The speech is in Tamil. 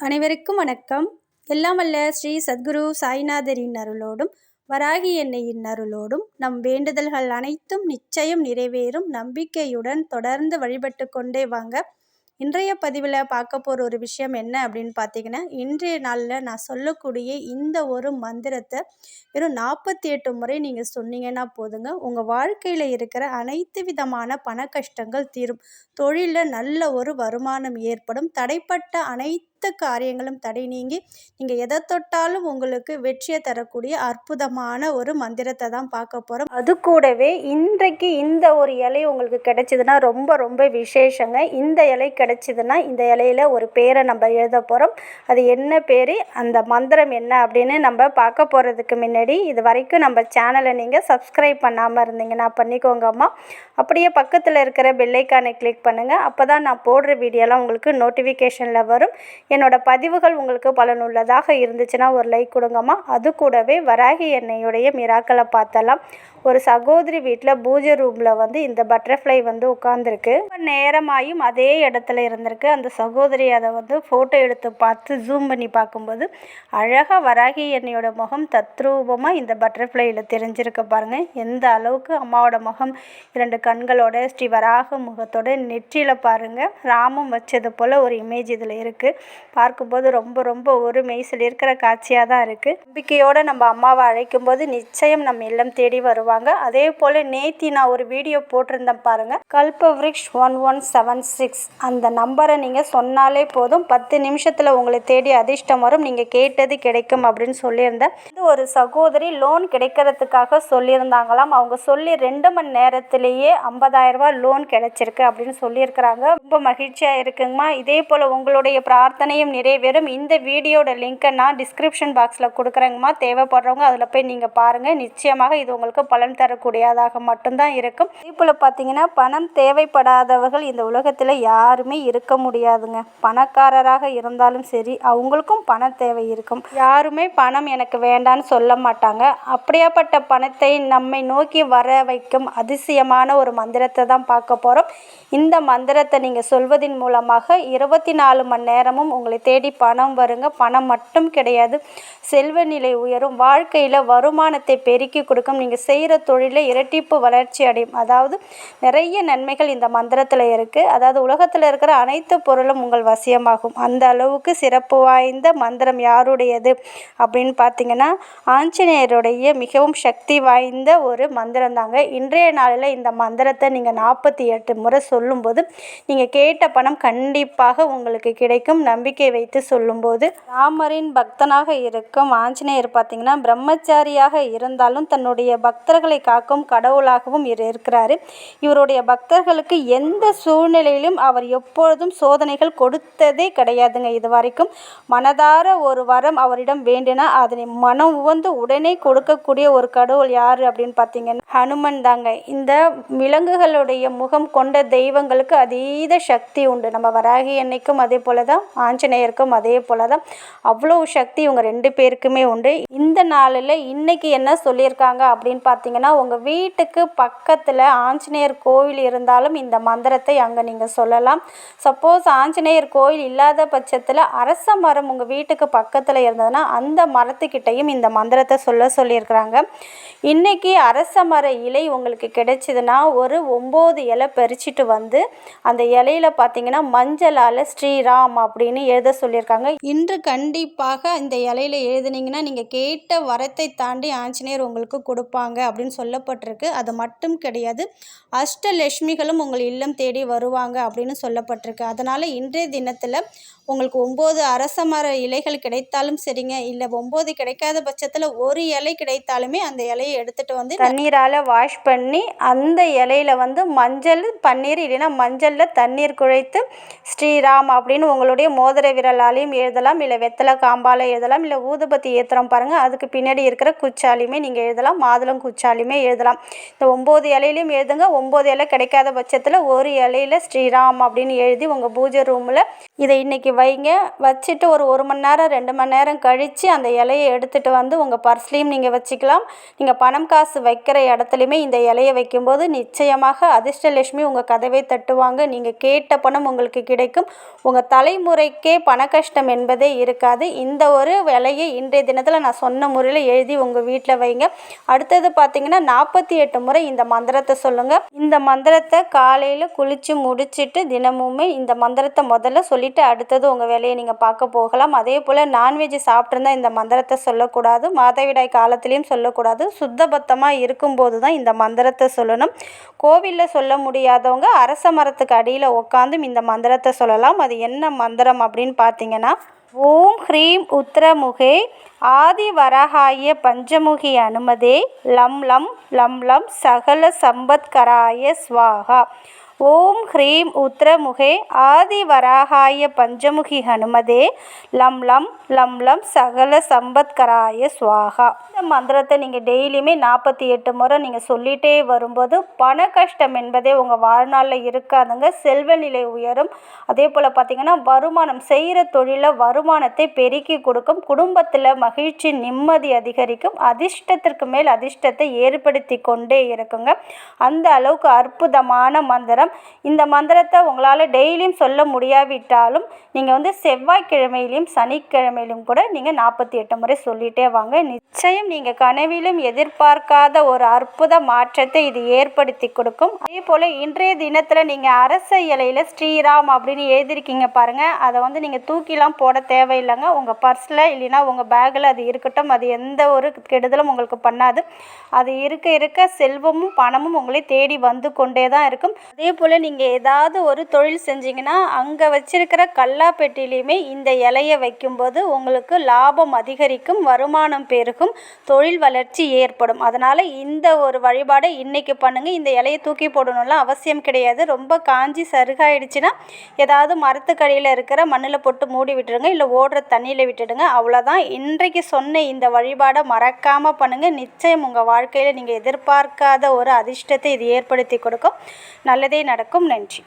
அனைவருக்கும் வணக்கம். எல்லாம் வல்ல ஸ்ரீ சத்குரு சாய்நாதரின் அருளோடும் வராகி எண்ணெயின் அருளோடும் நம் வேண்டுதல்கள் அனைத்தும் நிச்சயம் நிறைவேறும் நம்பிக்கையுடன் தொடர்ந்து வழிபட்டு கொண்டே வாங்க. இன்றைய பதிவில் பார்க்க போகிற ஒரு விஷயம் என்ன அப்படின்னு பார்த்தீங்கன்னா, இன்றைய நாளில் நான் சொல்லக்கூடிய இந்த ஒரு மந்திரத்தை வெறும் 48 முறை நீங்கள் சொன்னீங்கன்னா போதுங்க, உங்கள் வாழ்க்கையில் இருக்கிற அனைத்து விதமான பண கஷ்டங்கள் தீரும். தொழிலில் நல்ல ஒரு வருமானம் ஏற்படும். தடைப்பட்ட அனைத்து காரியங்களும் தடை நீங்கி நீங்கள் எதை தொட்டாலும் உங்களுக்கு வெற்றியை தரக்கூடிய அற்புதமான ஒரு மந்திரத்தை தான் பார்க்க போகிறோம். அது கூடவே இன்றைக்கு இந்த ஒரு இலை உங்களுக்கு கிடைச்சிதுன்னா ரொம்ப ரொம்ப விசேஷங்க. இந்த இலை கிடைச்சிதுன்னா இந்த இலையில ஒரு பேரை நம்ம எழுத போகிறோம். அது என்ன பேர், அந்த மந்திரம் என்ன அப்படின்னு நம்ம பார்க்க போகிறதுக்கு முன்னாடி இது வரைக்கும் நம்ம சேனலை நீங்கள் சப்ஸ்கிரைப் பண்ணாமல் இருந்தீங்கன்னா பண்ணிக்கோங்க அம்மா. அப்படியே பக்கத்தில் இருக்கிற பெல்லைக்கானை கிளிக் பண்ணுங்கள். அப்போ தான் நான் போடுற வீடியோலாம் உங்களுக்கு நோட்டிஃபிகேஷனில் வரும். என்னோட பதிவுகள் உங்களுக்கு பலனுள்ளதாக இருந்துச்சுன்னா ஒரு லைக் கொடுங்கம்மா. அது கூடவே வராகி எண்ணெயுடைய மிராக்களை பார்த்தலாம். ஒரு சகோதரி வீட்டில் பூஜை ரூமில் இந்த பட்டர்ஃப்ளை உட்காந்துருக்கு. நேரமாயும் அதே இடத்துல இருந்திருக்கு. அந்த சகோதரி அதை ஃபோட்டோ எடுத்து பார்த்து ஜூம் பண்ணி பார்க்கும்போது அழகாக வராகி எண்ணெயோட முகம் தத்ரூபமாக இந்த பட்டர்ஃப்ளையில் தெரிஞ்சிருக்க பாருங்கள். எந்த அளவுக்கு அம்மாவோட முகம் 2 கண்களோட ஸ்ரீ வராக முகத்தோட நெற்றியில் பாருங்கள் ராமம் வச்சது போல் ஒரு இமேஜ் இதில் இருக்குது. பார்க்கும்போது ரொம்ப ரொம்ப ஒரு மெய்சில் இருக்கிற காட்சியாக தான் இருக்குது. நம்பிக்கையோடு நம்ம அம்மாவை அழைக்கும்போது நிச்சயம் நம்ம இல்லம் தேடி வருவாங்க. அதே போல் நேத்தி நான் ஒரு வீடியோ போட்டிருந்தேன் பாருங்கள், கல்பவ்ரிக்ஷ் 1176 அந்த நம்பரை நீங்கள் சொன்னாலே போதும் 10 நிமிஷத்தில் உங்களை தேடி அதிர்ஷ்டம் வரும், நீங்கள் கேட்டது கிடைக்கும் அப்படின்னு சொல்லியிருந்தேன். இது ஒரு சகோதரி லோன் கிடைக்கிறதுக்காக சொல்லியிருந்தாங்களாம். அவங்க சொல்லி 2 மணி நேரத்திலேயே 50,000 ரூபாய் லோன் கிடைச்சிருக்கு அப்படின்னு சொல்லியிருக்கிறாங்க. ரொம்ப மகிழ்ச்சியாக இருக்குங்கம்மா. இதே போல் உங்களுடைய பிரார்த்தனையும் நிறைவேறும். இந்த வீடியோட லிங்க்கை நான் டிஸ்கிரிப்ஷன் பாக்ஸில் கொடுக்குறேங்கம்மா. தேவைப்படுறவங்க அதில் போய் நீங்கள் பாருங்கள். நிச்சயமாக இது உங்களுக்கு பலன் தரக்கூடியதாக மட்டும்தான் இருக்கும். இதே போல் பார்த்தீங்கன்னா, பணம் தேவைப்படாதவர்கள் இந்த உலகத்தில் யாருமே இருக்க முடியாதுங்க. பணக்காரராக இருந்தாலும் சரி, அவங்களுக்கும் பணம் தேவை இருக்கும். யாருமே பணம் எனக்கு வேண்டான்னு சொல்ல மாட்டாங்க. அப்படியாப்பட்ட பணத்தை நம்மை நோக்கி வர வைக்கும் அதிசயமான ஒரு மந்திரத்தை தான் பார்க்க போகிறோம். இந்த மந்திரத்தை நீங்கள் சொல்வதன் மூலமாக 24 மணி நேரமும் உங்களை தேடி பணம் வருங்க. பணம் மட்டும் கிடையாது, செல்வ நிலை உயரும், வாழ்க்கையில் வருமானத்தை பெருக்கி கொடுக்கும், நீங்கள் செய்கிற தொழிலில் இரட்டிப்பு வளர்ச்சி அடையும். அதாவது நிறைய நன்மைகள் இந்த மந்திரத்தில் இருக்குது. அதாவது உலகத்தில் இருக்கிற அனைத்து பொருளும் உங்கள் வசியமாகும். அந்த அளவுக்கு சிறப்பு வாய்ந்த மந்திரம் யாருடையது அப்படின்னு பார்த்தீங்கன்னா, ஆஞ்சநேயருடைய மிகவும் சக்தி வாய்ந்த ஒரு மந்திரம் தாங்க. இன்றைய நாளில் இந்த மந்திரத்தை நீங்கள் 48 முறை சொல்லும்போது நீங்கள் கேட்ட பணம் கண்டிப்பாக உங்களுக்கு கிடைக்கும். நம்பிக்கை வைத்து சொல்லும்போது ராமரின் பக்தனாக இருக்கும் ஆஞ்சநேயர் பார்த்தீங்கன்னா, பிரம்மச்சாரியாக இருந்தாலும் தன்னுடைய பக்தர்களை காக்கும் கடவுளாகவும் இருக்கிறாரு. இவருடைய பக்தர்களுக்கு எந்த சூழ்நிலையிலும் அவர் எப்பொழுதும் சோதனைகள் கொடுத்ததே கிடையாதுங்க. இது வரைக்கும் மனதார ஒரு வரம் அவரிடம் வேண்டினா அதனை மனம் உவந்து உடனே கொடுக்கக்கூடிய ஒரு கடவுள் யார் அப்படின்னு பார்த்தீங்கன்னா ஹனுமன் தாங்க. இந்த விலங்குகளுடைய முகம் கொண்ட தெய்வங்களுக்கு அதீத சக்தி உண்டு. நம்ம வராகி எண்ணெய்க்கும் அதே போல தான், ஆஞ்சநேயருக்கும் அதே போல தான். அவ்வளோ சக்தி இவங்க 2 பேருக்குமே உண்டு. இந்த நாளில் இன்னைக்கு என்ன சொல்லியிருக்காங்க அப்படின்னு பார்த்தீங்கன்னா, உங்கள் வீட்டுக்கு பக்கத்தில் ஆஞ்சநேயர் கோவில் இருந்தாலும் இந்த மந்திரத்தை அங்கே நீங்கள் சொல்லலாம். சப்போஸ் ஆஞ்சநேயர் கோவில் இல்லாத பட்சத்தில் அரச மரம் உங்கள் வீட்டுக்கு பக்கத்தில் இருந்ததுன்னா அந்த மரத்துக்கிட்டையும் இந்த மந்திரத்தை சொல்லியிருக்கிறாங்க. இன்றைக்கி அரச மர இலை உங்களுக்கு கிடைச்சிதுன்னா ஒரு 9 இலை பறிச்சிட்டு அந்த இலையில பார்த்தீங்கன்னா மஞ்சளால் ஸ்ரீராம் அப்படின்னு எழுத சொல்லியிருக்காங்க. இன்று கண்டிப்பாக இந்த இலையில எழுதுனீங்கன்னா நீங்கள் கேட்ட வரத்தை தாண்டி ஆஞ்சநேயர் உங்களுக்கு கொடுப்பாங்க அப்படின்னு சொல்லப்பட்டிருக்கு. அது மட்டும் கிடையாது, அஷ்டலட்சுமிகளும் உங்கள் இல்லம் தேடி வருவாங்க அப்படின்னு சொல்லப்பட்டிருக்கு. அதனால் இன்றைய தினத்தில் உங்களுக்கு 9 அரச மர இலைகள் கிடைத்தாலும் சரிங்க, இல்லை 9 கிடைக்காத பட்சத்தில் ஒரு இலை கிடைத்தாலுமே அந்த இலையை எடுத்துகிட்டு தண்ணீரால் வாஷ் பண்ணி அந்த இலையில மஞ்சள் பன்னீர் இல்லைன்னா மஞ்சளில் தண்ணீர் குழைத்து ஸ்ரீராம் அப்படின்னு உங்களுடைய மோதிர விரலாலையும் எழுதலாம், இல்லை வெத்தலை காம்பால் எழுதலாம், இல்லை ஊதுபத்தி ஏற்றுறோம் பாருங்கள் அதுக்கு பின்னாடி இருக்கிற குச்சாலையுமே நீங்கள் எழுதலாம், மாதுளம் குச்சாலையுமே எழுதலாம். இந்த 9 இலையிலையும் எழுதுங்க. 9 இலை கிடைக்காத பட்சத்தில் ஒரு இலையில ஸ்ரீராம் அப்படின்னு எழுதி உங்கள் பூஜை ரூமில் இதை இன்றைக்கி வைங்க. வச்சுட்டு ஒரு 1 மணி நேரம் 2 மணி நேரம் கழித்து அந்த இலையை எடுத்துகிட்டு வந்து உங்கள் பர்ஸ்லேயும் நீங்கள் வச்சுக்கலாம். நீங்கள் பணம் காசு வைக்கிற இடத்துலையுமே இந்த இலையை வைக்கும்போது நிச்சயமாக அதிர்ஷ்டலட்சுமி உங்கள் கதவை தட்டுவாங்க. நீங்கள் கேட்ட பணம் உங்களுக்கு கிடைக்கும். உங்கள் தலைமுறைக்கே பண கஷ்டம் என்பதே இருக்காது. இந்த ஒரு இலையை இன்றைய தினத்தில் நான் சொன்ன முறையில் எழுதி உங்கள் வீட்டில் வைங்க. அடுத்தது பார்த்தீங்கன்னா 48 முறை இந்த மந்திரத்தை சொல்லுங்கள். இந்த மந்திரத்தை காலையில் குளித்து முடிச்சுட்டு தினமுமே இந்த மந்திரத்தை முதல்ல சொல்லிவிட்டு அடுத்தது உங்கள் வேலையை நீங்கள் பார்க்க போகலாம். அதே போல் நான்வெஜ் சாப்பிட்ருந்தால் இந்த மந்திரத்தை சொல்லக்கூடாது. மாதவிடாய் காலத்துலேயும் சொல்லக்கூடாது. சுத்தபத்தமாக இருக்கும்போது தான் இந்த மந்திரத்தை சொல்லணும். கோவிலில் சொல்ல முடியாதவங்க அரச மரத்துக்கு அடியில் உட்காந்தும் இந்த மந்திரத்தை சொல்லலாம். அது என்ன மந்திரம் அப்படின்னு பார்த்தீங்கன்னா, ஓம் ஹ்ரீம் உத்திரமுகே ஆதி வரஹாய பஞ்சமுகி அனுமதே லம் லம் லம் லம் சகல சம்பத்கராய ஸ்வாகா. ஓம் ஹ்ரீம் உத்திரமுகே ஆதி வராகாய பஞ்சமுகி ஹனுமதே லம் லம் லம் லம் சகல சம்பத்கராய ஸ்வாகா. இந்த மந்திரத்தை நீங்கள் டெய்லியுமே 48 முறை நீங்கள் சொல்லிகிட்டே வரும்போது பண கஷ்டம் என்பதே உங்கள் வாழ்நாளில் இருக்காதுங்க. செல்வ நிலை உயரும். அதே போல் பார்த்திங்கன்னா வருமானம் செய்கிற தொழிலில் வருமானத்தை பெருக்கி கொடுக்கும். குடும்பத்தில் மகிழ்ச்சி நிம்மதி அதிகரிக்கும். அதிர்ஷ்டத்திற்கு மேல் அதிர்ஷ்டத்தை ஏற்படுத்தி கொண்டே இருக்குங்க. அந்த அளவுக்கு அற்புதமான மந்திரம். இந்த மந்திரத்தை உங்களால் டெய்லியும் சொல்ல முடியாவிட்டாலும் நீங்கள் வந்து செவ்வாய்க்கிழமையிலையும் சனிக்கிழமையிலும் கூட நீங்கள் 48 முறை சொல்லிகிட்டே வாங்க. நிச்சயம் நீங்கள் கனவிலும் எதிர்பார்க்காத ஒரு அற்புத மாற்றத்தை இது ஏற்படுத்தி கொடுக்கும். அதே போல் இன்றைய தினத்தில் நீங்கள் அரச இலையில் ஸ்ரீராம் அப்படின்னு எழுதியிருக்கீங்க பாருங்கள். அதை வந்து நீங்கள் தூக்கிலாம் போட தேவையில்லைங்க. உங்கள் பர்ஸில் இல்லைன்னா உங்கள் பேக்கில் அது இருக்கட்டும். அது எந்த ஒரு கெடுதலும் உங்களுக்கு பண்ணாது. அது இருக்க இருக்க செல்வமும் பணமும் உங்களை தேடி வந்து கொண்டே தான் இருக்கும். அதே போல் நீங்கள் ஏதாவது ஒரு தொழில் செஞ்சீங்கன்னா அங்கே வச்சிருக்கிற கல்லாப்பெட்டிலையுமே இந்த இலையை வைக்கும்போது உங்களுக்கு லாபம் அதிகரிக்கும், வருமானம் பெருகும், தொழில் வளர்ச்சி ஏற்படும். அதனால் இந்த ஒரு வழிபாடை இன்றைக்கி பண்ணுங்கள். இந்த இலையை தூக்கி போடணும்லாம் அவசியம் கிடையாது. ரொம்ப காஞ்சி சருகாயிடுச்சுன்னா ஏதாவது மரத்துக்கடியில் இருக்கிற மண்ணில் போட்டு மூடி விட்டுடுங்க, இல்லை ஓடுற தண்ணியில் விட்டுடுங்க. அவ்வளோதான். இன்றைக்கு சொன்ன இந்த வழிபாடை மறக்காமல் பண்ணுங்கள். நிச்சயம் உங்கள் வாழ்க்கையில் நீங்கள் எதிர்பார்க்காத ஒரு அதிர்ஷ்டத்தை இது ஏற்படுத்தி கொடுக்கும். நல்லதே நடக்கும். நன்றி.